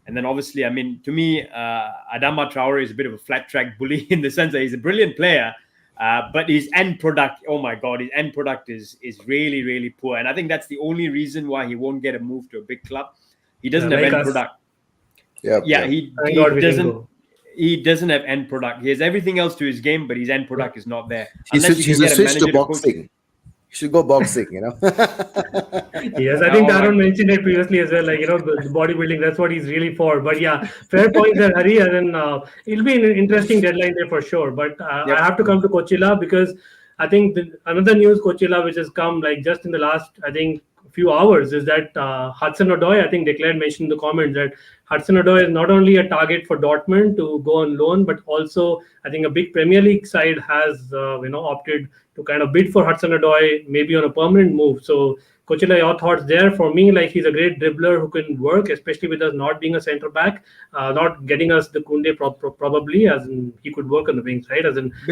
And then obviously, I mean, to me, Adama Traore is a bit of a flat track bully in the sense that he's a brilliant player, but his end product, oh my God, his end product is really, really poor. And I think that's the only reason why he won't get a move to a big club. He doesn't have end product. He doesn't have end product. He has everything else to his game, but his end product is not there. He's a switch to boxing. You should go boxing, Yes, I think Taron mentioned it previously as well. The bodybuilding, that's what he's really for. But yeah, fair point there, Hari. And then it'll be an interesting deadline there for sure. But I have to come to Coachila because I think another news Coachila which has come just in the last, I think, few hours is that Hudson-Odoi, I think Declan mentioned in the comments that Hudson-Odoi is not only a target for Dortmund to go on loan, but also I think a big Premier League side has opted to kind of bid for Hudson-Odoi, maybe on a permanent move. So Coachila, your thoughts there? For me, he's a great dribbler who can work, especially with us not being a centre back, not getting us the Kounde probably, as in he could work on the wings, right?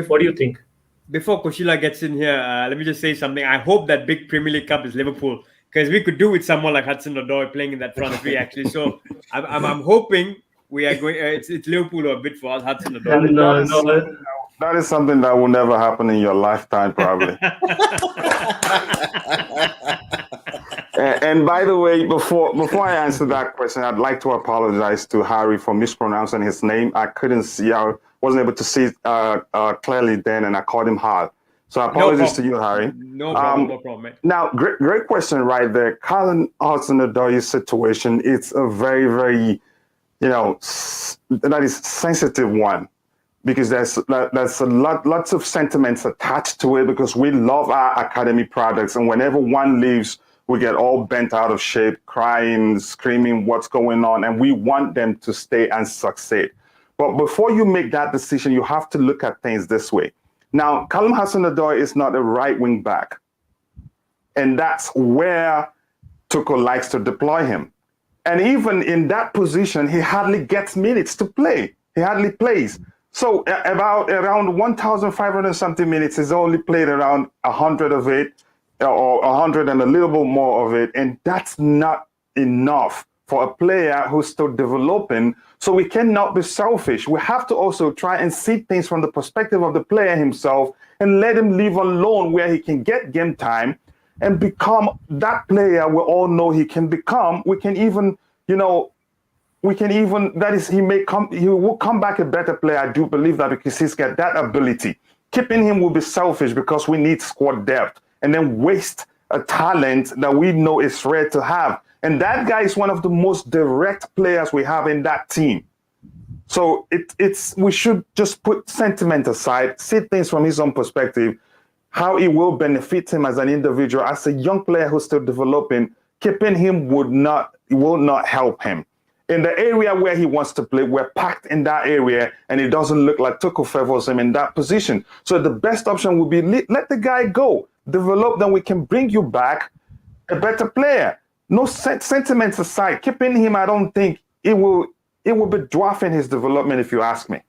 What do you think? Before Coachila gets in here, let me just say something. I hope that big Premier League Cup is Liverpool, because we could do with someone like Hudson-Odoi playing in that front three, actually. So I'm hoping we are going. It's Liverpool who are a bit for us, Hudson-Odoi. That is something that will never happen in your lifetime, probably. and by the way, before I answer that question, I'd like to apologize to Harry for mispronouncing his name. I couldn't see. I wasn't able to see it clearly then, and I called him Hal. So apologies to you, Harry. No problem, mate. Now, great question right there. Colin Hudson-Odoi's situation, it's a very, very, that is sensitive one, because there's lots of sentiments attached to it, because we love our academy products, and whenever one leaves, we get all bent out of shape, crying, screaming what's going on, and we want them to stay and succeed. But before you make that decision, you have to look at things this way. Now, Callum Hudson-Odoi is not a right wing back, and that's where Tuchel likes to deploy him. And even in that position, he hardly gets minutes to play. He hardly plays. So around 1,500 something minutes, he's only played around 100 of it, or 100 and a little bit more of it, and that's not enough for a player who's still developing. So we cannot be selfish. We have to also try and see things from the perspective of the player himself and let him live on loan where he can get game time and become that player we all know he can become. He will come back a better player. I do believe that, because he's got that ability. Keeping him will be selfish because we need squad depth, and then waste a talent that we know is rare to have. And that guy is one of the most direct players we have in that team. So we should just put sentiment aside, see things from his own perspective, how it will benefit him as an individual, as a young player who's still developing. Keeping him will not help him. In the area where he wants to play, we're packed in that area, and it doesn't look like Tuchel favors him in that position. So the best option would be let the guy go, develop, then we can bring you back a better player. No sentiments aside, keeping him, I don't think it will be dwarfing his development, if you ask me.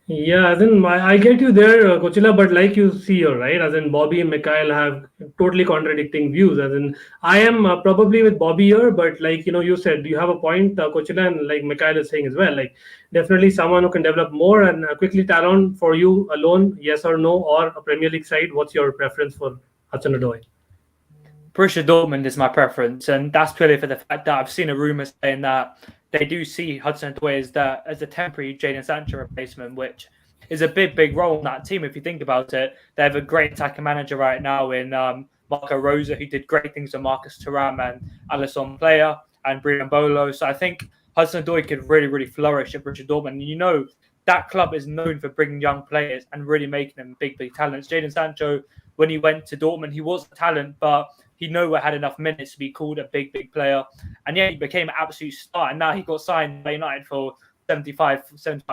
Yeah, I get you there, Coachila, but like you see here, right? As in Bobby and Mikhail have totally contradicting views. As in, I am probably with Bobby here, but you said, you have a point, Coachila, and like Mikhail is saying as well, definitely someone who can develop more. And quickly, Taron, for you alone, yes or no, or a Premier League side, what's your preference for Hudson-Odoi? Borussia Dortmund is my preference, and that's purely for the fact that I've seen a rumor saying that they do see Hudson-Odoi as a temporary Jadon Sancho replacement, which is a big role in that team. If you think about it, they have a great attacking manager right now in Marco Rosa, who did great things with Marcus Thuram and Alisson Player and Brian Bolo. So I think Hudson-Odoi could really flourish at Borussia Dortmund. that club is known for bringing young players and really making them big talents. Jadon Sancho, when he went to Dortmund, he was a talent, but he nowhere had enough minutes to be called a big player. And yeah, he became an absolute star. And now he got signed by United for 75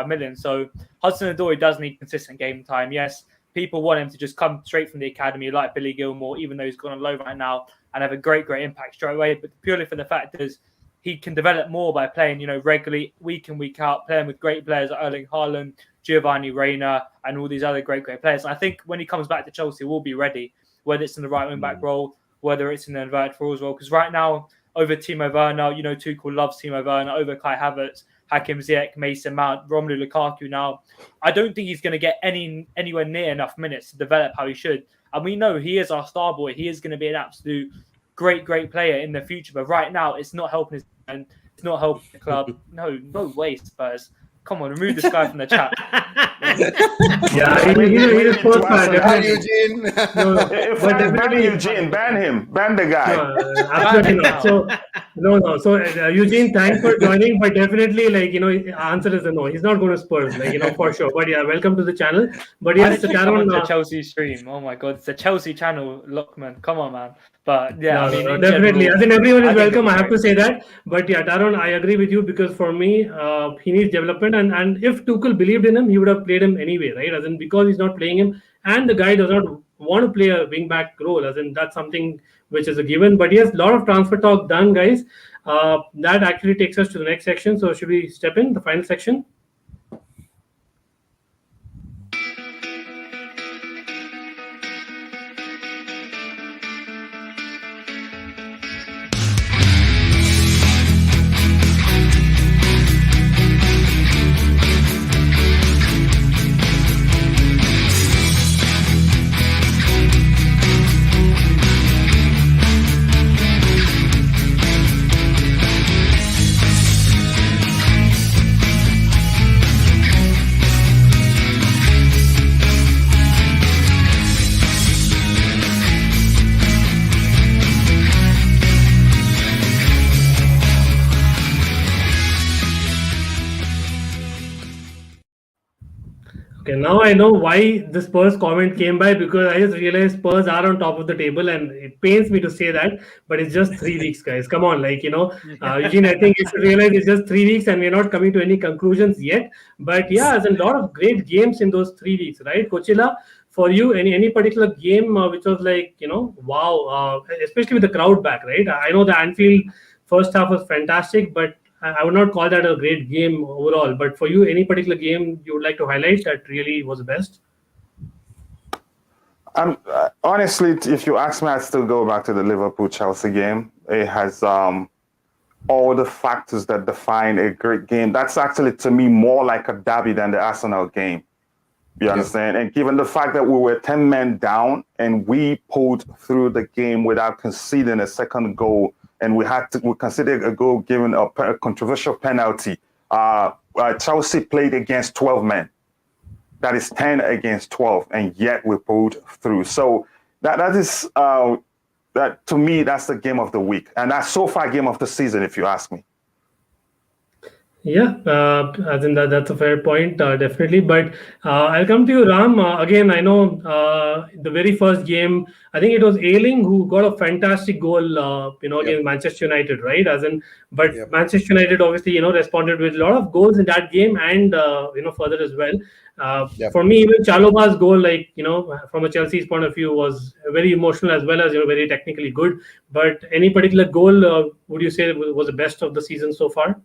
million. So Hudson-Odoi does need consistent game time. Yes, people want him to just come straight from the academy like Billy Gilmore, even though he's gone on loan right now, and have a great impact straight away. But purely for the fact is he can develop more by playing, regularly, week in, week out, playing with great players like Erling Haaland, Giovanni Reyna, and all these other great players. And I think when he comes back to Chelsea, we'll be ready, whether it's in the right wing-back role, whether it's in the inverted forwards role. Because right now, over Timo Werner, Tuchel loves Timo Werner, over Kai Havertz, Hakim Ziyech, Mason Mount, Romelu Lukaku now, I don't think he's going to get anywhere near enough minutes to develop how he should. And we know he is our star boy. He is going to be an absolute great player in the future. But right now, it's not helping his and it's not helping the club. No way, Spurs. Come on, remove this guy from the chat. Yeah, he's a Spurs fan. Hi, Eugene. Ban Eugene, ban him, ban the guy. No, absolutely not. So, no. So, Eugene, thanks for joining. But definitely, answer is a no. He's not going to Spurs, for sure. But yeah, welcome to the channel. But yes, Taron, the Chelsea stream. Oh my God, it's a Chelsea channel, Lockman. Come on, man. But yeah, no, definitely. I think everyone is welcome. I have to say that. But yeah, Taron, I agree with you because for me, he needs development. And if Tuchel believed in him, he would have played him anyway, right? As in because he's not playing him, and the guy does not want to play a wing back role. As in that's something which is a given. But yes, a lot of transfer talk done, guys. That actually takes us to the next section. So should we step in the final section? Okay, now I know why the Spurs comment came by, because I just realized Spurs are on top of the table, and it pains me to say that, but it's just 3 weeks, guys. Come on, Eugene, I think you should realize it's just 3 weeks and we're not coming to any conclusions yet. But yeah, there's a lot of great games in those 3 weeks, right? Kochila, for you, any particular game which was wow, especially with the crowd back, right? I know the Anfield first half was fantastic, but I would not call that a great game overall. But for you, any particular game you would like to highlight that really was the best? Honestly, if you ask me, I'd still go back to the Liverpool-Chelsea game. It has all the factors that define a great game. That's actually, to me, more like a derby than the Arsenal game. You understand? And given the fact that we were 10 men down and we pulled through the game without conceding a second goal, and we considered a goal given a controversial penalty. Chelsea played against 12 men. That is 10 against 12, and yet we pulled through. So that is that to me, that's the game of the week, and that's so far game of the season, if you ask me. Yeah, I think that's a fair point, definitely. But I'll come to you, Ram. Again, I know the very first game, I think it was Ayling who got a fantastic goal, against Manchester United, right? Manchester United obviously, responded with a lot of goals in that game and, further as well. For me, even Chaloba's goal, from a Chelsea's point of view, was very emotional as well as, very technically good. But any particular goal, would you say was the best of the season so far?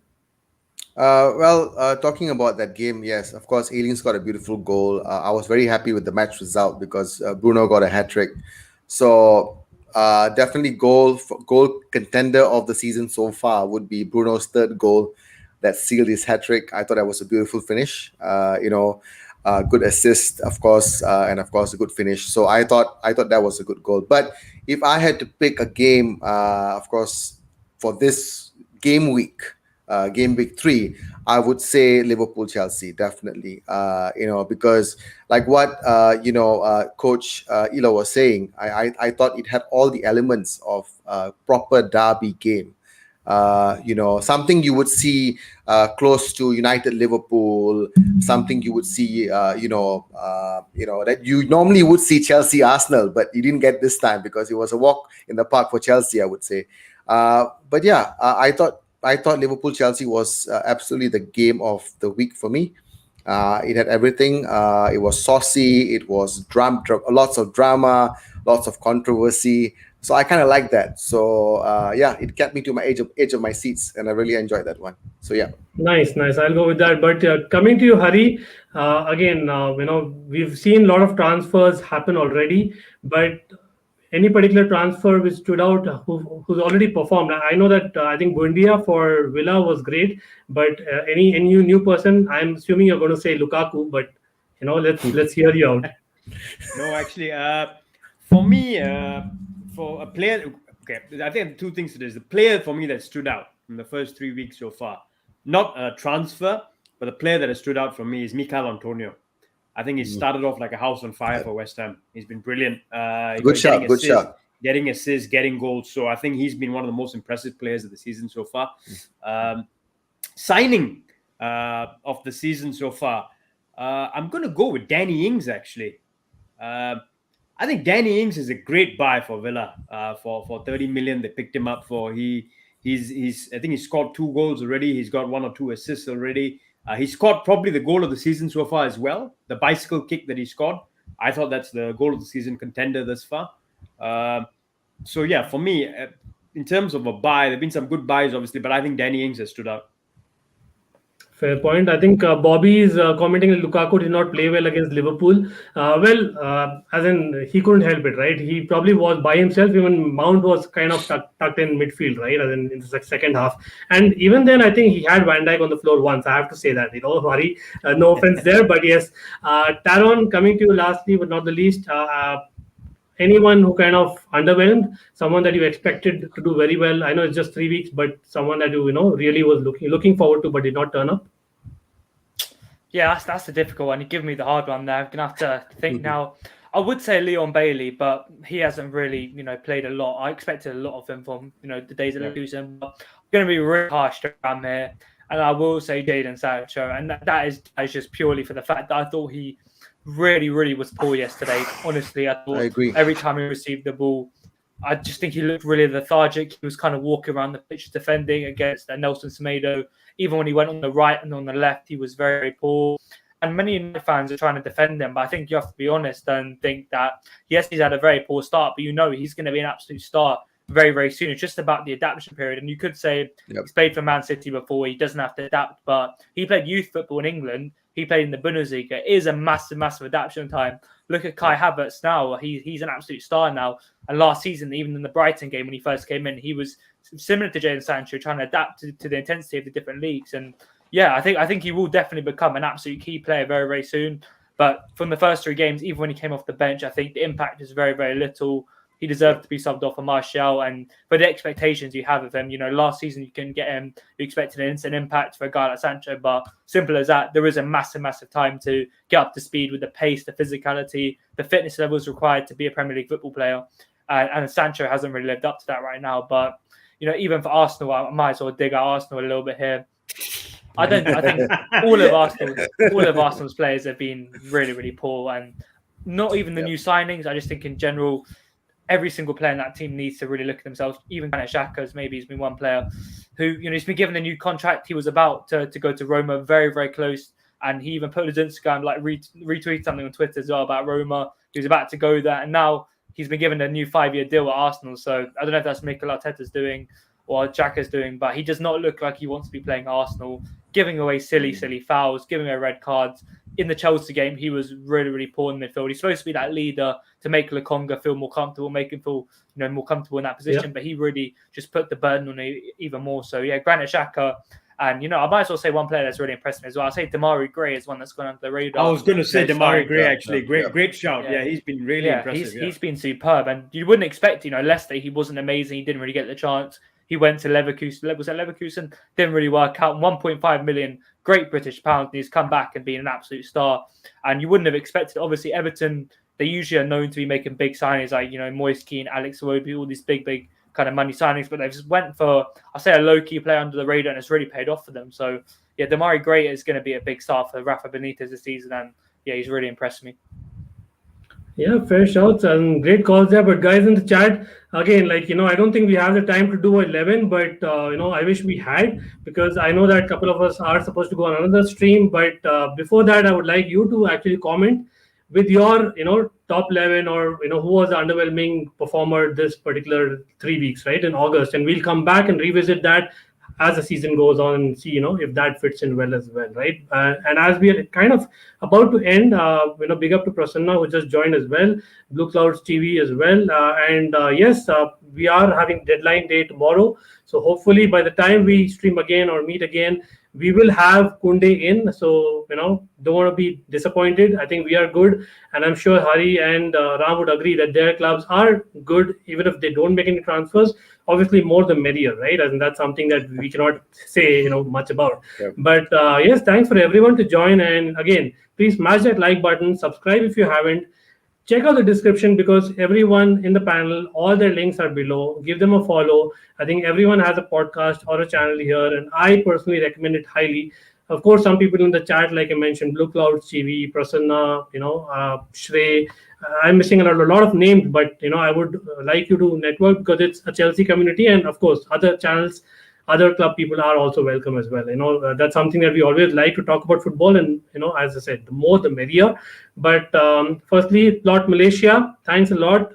Talking about that game, yes, of course, Ayling's got a beautiful goal. I was very happy with the match result because Bruno got a hat-trick. So definitely goal contender of the season so far would be Bruno's third goal that sealed his hat-trick. I thought that was a beautiful finish. Good assist, of course, and of course a good finish. So I thought that was a good goal. But if I had to pick a game, of course, for this game week 3, I would say Liverpool-Chelsea, definitely. Because like what Coach Ilo was saying, I thought it had all the elements of a proper derby game. Something you would see close to United, Liverpool, something you would see, that you normally would see Chelsea, Arsenal, but you didn't get this time because it was a walk in the park for Chelsea, I would say. But yeah, I thought Liverpool Chelsea was absolutely the game of the week for me. It had everything. It was saucy. It was lots of drama, lots of controversy. So I kind of like that. So yeah, it kept me to my edge of my seats, and I really enjoyed that one. So yeah. Nice, nice. I'll go with that. But coming to you, Hari, again, we've seen a lot of transfers happen already, but any particular transfer which stood out, who's already performed? I know that I think Buendia for Villa was great, but any new person, I'm assuming you're going to say Lukaku, but let's hear you out. No, actually, for me, for a player, okay, I think two things to this. The player for me that stood out in the first 3 weeks so far, not a transfer, but the player that has stood out for me is Mikel Antonio. I think he started off like a house on fire for West Ham. He's been brilliant. Good shot. Getting assists, getting goals. So I think he's been one of the most impressive players of the season so far. Signing of the season so far, I'm going to go with Danny Ings, actually. I think Danny Ings is a great buy for Villa. For 30 million, they picked him up for. I think he scored 2 goals already. He's got 1 or 2 assists already. He scored probably the goal of the season so far as well. The bicycle kick that he scored. I thought that's the goal of the season contender thus far. So yeah, for me, in terms of a buy, there have been some good buys, obviously, but I think Danny Ings has stood out. Fair point. I think Bobby is commenting that Lukaku did not play well against Liverpool. As in he couldn't help it, right? He probably was by himself. Even Mount was kind of tucked in midfield, right? As in the second half. And even then, I think he had Van Dijk on the floor once. I have to say that. Sorry, no offense there, but yes. Taron, coming to you lastly, but not the least. Anyone who kind of underwhelmed, someone that you expected to do very well. I know it's just 3 weeks, but someone that you really was looking forward to, but did not turn up. Yeah, that's a difficult one. You give me the hard one there. I'm gonna have to think now. I would say Leon Bailey, but he hasn't really, played a lot. I expected a lot of him from, the days of Leverkusen. But I'm going to be really harsh around here, and I will say Jadon Sancho, and that is just purely for the fact that I thought he really, really was poor yesterday. Honestly, I agree. Every time he received the ball, I just think he looked really lethargic. He was kind of walking around the pitch defending against Nelson Semedo. Even when he went on the right and on the left, he was very, very poor. And many United fans are trying to defend him, but I think you have to be honest and think that, yes, he's had a very poor start, but he's going to be an absolute star very, very soon. It's just about the adaptation period. And you could say he's played for Man City before. He doesn't have to adapt, but he played youth football in England. He played in the Bundesliga. It is a massive, massive adaptation time. Look at Kai Havertz now. He's an absolute star now. And last season, even in the Brighton game when he first came in, he was similar to Jadon Sancho, trying to adapt to the intensity of the different leagues. And yeah, I think he will definitely become an absolute key player very, very soon. But from the first 3 games, even when he came off the bench, I think the impact is very, very little. He deserved to be subbed off for Martial, and for the expectations you have of him, last season you couldn't get him. You expected an instant impact for a guy like Sancho, but simple as that, there is a massive, massive time to get up to speed with the pace, the physicality, the fitness levels required to be a Premier League football player. And Sancho hasn't really lived up to that right now. But even for Arsenal, I might as well dig out Arsenal a little bit here. I think all of Arsenal's players have been really, really poor, and not even the new signings. I just think in general, every single player in that team needs to really look at themselves. Even Granit Xhaka's maybe he's been one player who, he's been given a new contract. He was about to go to Roma, very, very close. And he even put his Instagram, retweet something on Twitter as well about Roma. He was about to go there. And now he's been given a new 5-year deal at Arsenal. So I don't know if that's Mikel Arteta's doing or Xhaka's doing, but he does not look like he wants to be playing Arsenal, giving away silly fouls, giving away red cards. In the Chelsea game, he was really, really poor in midfield. He's supposed to be that leader to make Lokonga feel more comfortable, make him feel more comfortable in that position. But he really just put the burden on it even more. So yeah, Granit Xhaka, and I might as well say one player that's really impressed me as well. I'll say Damari Gray is one that's gone under the radar. I was going to say Damari Gray actually. Great shout. Yeah, he's been really impressive. He's been superb, and you wouldn't expect. Leicester, he wasn't amazing. He didn't really get the chance. He went to Leverkusen. Was that Leverkusen? Didn't really work out. 1.5 million, great British pounds. And he's come back and been an absolute star. And you wouldn't have expected. Obviously, Everton, they usually are known to be making big signings like, Moise Kean, Alex Iwobi, all these big kind of money signings, but they've just went for, I say, a low-key player under the radar, and it's really paid off for them. So, yeah, Damari Gray is going to be a big star for Rafa Benitez this season, and yeah, he's really impressed me. Yeah, fair shouts and great calls there. But guys in the chat, again, I don't think we have the time to do 11, but, I wish we had, because I know that a couple of us are supposed to go on another stream. But before that, I would like you to actually comment with your, top 11 or, who was the underwhelming performer this particular 3 weeks, right, in August. And we'll come back and revisit that as the season goes on and see, if that fits in well as well, right? And as we are kind of about to end, big up to Prasanna who just joined as well, Blue Clouds TV as well. Yes, we are having deadline day tomorrow. So hopefully by the time we stream again or meet again, we will have Kounde in. So, don't want to be disappointed. I think we are good. And I'm sure Hari and Ram would agree that their clubs are good, even if they don't make any transfers. Obviously, more the merrier, right? And that's something that we cannot say, much about. Yep. But yes, thanks for everyone to join. And again, please smash that like button, subscribe if you haven't. Check out the description, because everyone in the panel, all their links are below. Give them a follow. I think everyone has a podcast or a channel here, and I personally recommend it highly. Of course, some people in the chat, like I mentioned, Blue Clouds TV, Prasanna, Shrey. I'm missing a lot of names, but I would like you to network, because it's a Chelsea community, and of course, other channels, other club people are also welcome as well. That's something that we always like to talk about football, and as I said, the more the merrier. But firstly, Plot Malaysia, thanks a lot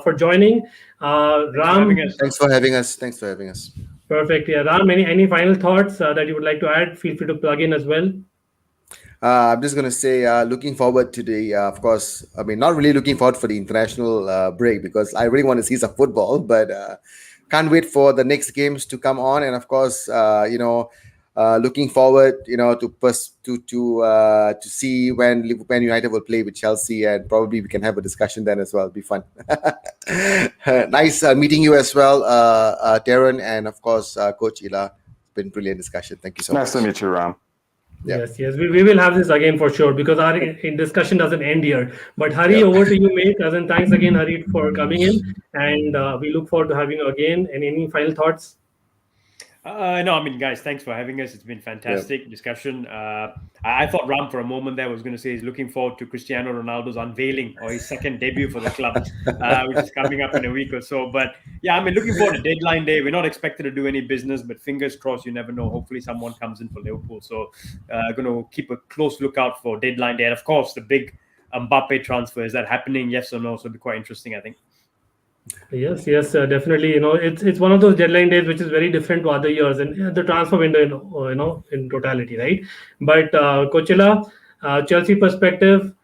for joining. Ram, thanks for having us. Perfect. Yeah, Ram, any final thoughts that you would like to add? Feel free to plug in as well. I'm just going to say, looking forward to the, of course, not really looking forward for the international break, because I really want to see some football, but can't wait for the next games to come on. And of course, looking forward, to see when Liverpool United will play with Chelsea, and probably we can have a discussion then as well. It'll be fun. Nice meeting you as well, Taron, and of course, Coachila. It's been brilliant discussion. Thank you so much. Nice to meet you, Ram. Yeah. Yes, we will have this again for sure, because our discussion doesn't end here. But Hari, over to you, mate. And thanks again, Hari, for coming in, and we look forward to having you again. And any final thoughts? No, guys, thanks for having us. It's been fantastic discussion. I thought Ram for a moment there was going to say he's looking forward to Cristiano Ronaldo's unveiling, or his second debut for the club, which is coming up in a week or so. But yeah, looking forward to deadline day. We're not expected to do any business, but fingers crossed, you never know. Hopefully someone comes in for Liverpool. So going to keep a close lookout for deadline day. And of course, the big Mbappe transfer, is that happening? Yes or no? So it'll be quite interesting, I think. Yes, definitely. It's one of those deadline days which is very different to other years, and the transfer window, in totality, right? But Coachila, Chelsea perspective,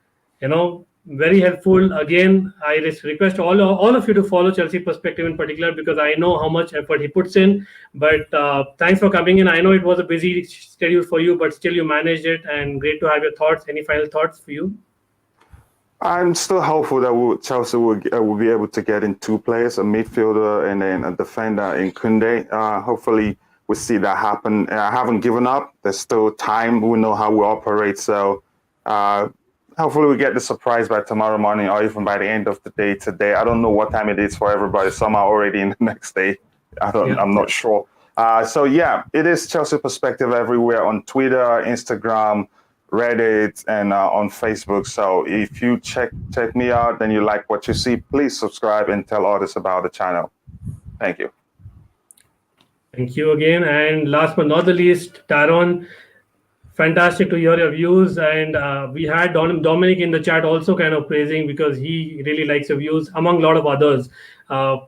very helpful. Again, I request all of you to follow Chelsea perspective in particular, because I know how much effort he puts in. But thanks for coming in. I know it was a busy schedule for you, but still you managed it, and great to have your thoughts. Any final thoughts for you? I'm still hopeful that Chelsea will be able to get in two players, a midfielder and then a defender in Kounde. Hopefully we'll see that happen. I haven't given up. There's still time. We know how we operate. So hopefully we get the surprise by tomorrow morning, or even by the end of the day today. I don't know what time it is for everybody. Some are already in the next day. I'm not sure. So yeah, it is Chelsea perspective everywhere on Twitter, Instagram, Reddit, and on Facebook. So if you check me out, then you like what you see, please subscribe and tell others about the channel. Thank you. Thank you again. And last but not the least, Taron, fantastic to hear your views. And we had Dominic in the chat also kind of praising, because he really likes your views, among a lot of others.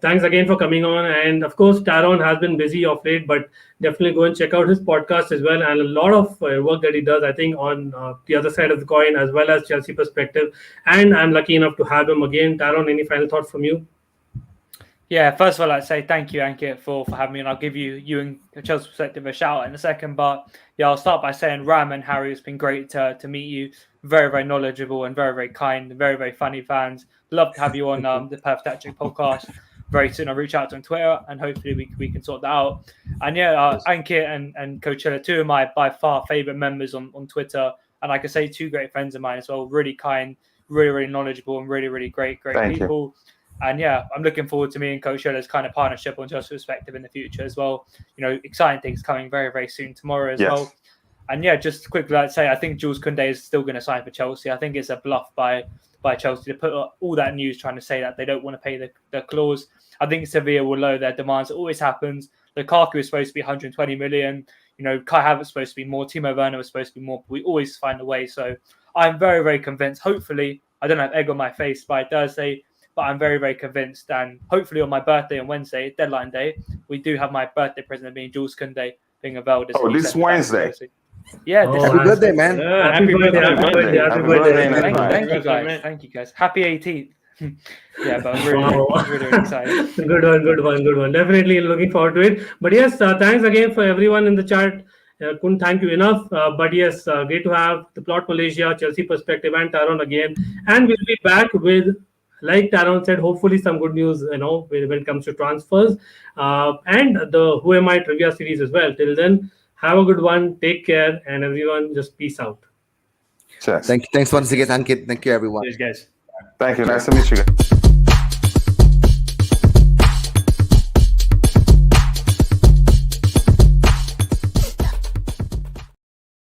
Thanks again for coming on. And of course, Taron has been busy of late, but definitely go and check out his podcast as well. And a lot of work that he does, I think, on the other side of the coin, as well as Chelsea perspective. And I'm lucky enough to have him again. Taron, any final thoughts from you? Yeah, first of all, I'd say thank you, Ankit, for having me, and I'll give you and Chelsea perspective a shout out in a second. But yeah, I'll start by saying Ram and Harry, it's been great to meet you. Very, very knowledgeable and very, very kind, very, very funny fans. Love to have you on the Perfect Tactic podcast very soon. I'll reach out to him on Twitter, and hopefully we can sort that out. And yeah, Ankit and Coachila, two of my by far favorite members on Twitter, and like I say, two great friends of mine as well. Really kind, really, really knowledgeable, and really, really great people. And yeah, I'm looking forward to me and Coachila's kind of partnership on Just Perspective in the future as well. Exciting things coming very, very soon tomorrow as well. And yeah, just quickly, I'd say I think Jules Kounde is still going to sign for Chelsea. I think it's a bluff by Chelsea to put all that news trying to say that they don't want to pay the clause. I think Sevilla will lower their demands. It always happens. Lukaku is supposed to be 120 million. Kai Havertz is supposed to be more. Timo Werner was supposed to be more. But we always find a way. So I'm very, very convinced. Hopefully, I don't have egg on my face by Thursday, but I'm very, very convinced. And hopefully on my birthday on Wednesday, deadline day, we do have my birthday present being Jules Kounde being availed. This Wednesday. Yeah, happy birthday, man. Happy birthday. Happy birthday. Thank you guys. Thank you guys. Happy 18th. Yeah, but I'm really excited. Good one. Definitely looking forward to it. But yes, thanks again for everyone in the chat. Couldn't thank you enough. But yes, great to have the Plot Malaysia, Chelsea Perspective, and Taron again. And we'll be back with, like Taron said, hopefully some good news, when it comes to transfers and the Who Am I trivia series as well. Till then, have a good one. Take care, and everyone, just peace out. Cheers. Thanks once again, Ankit. Thank you, everyone. Cheers, guys. Thank you. Nice to meet you guys.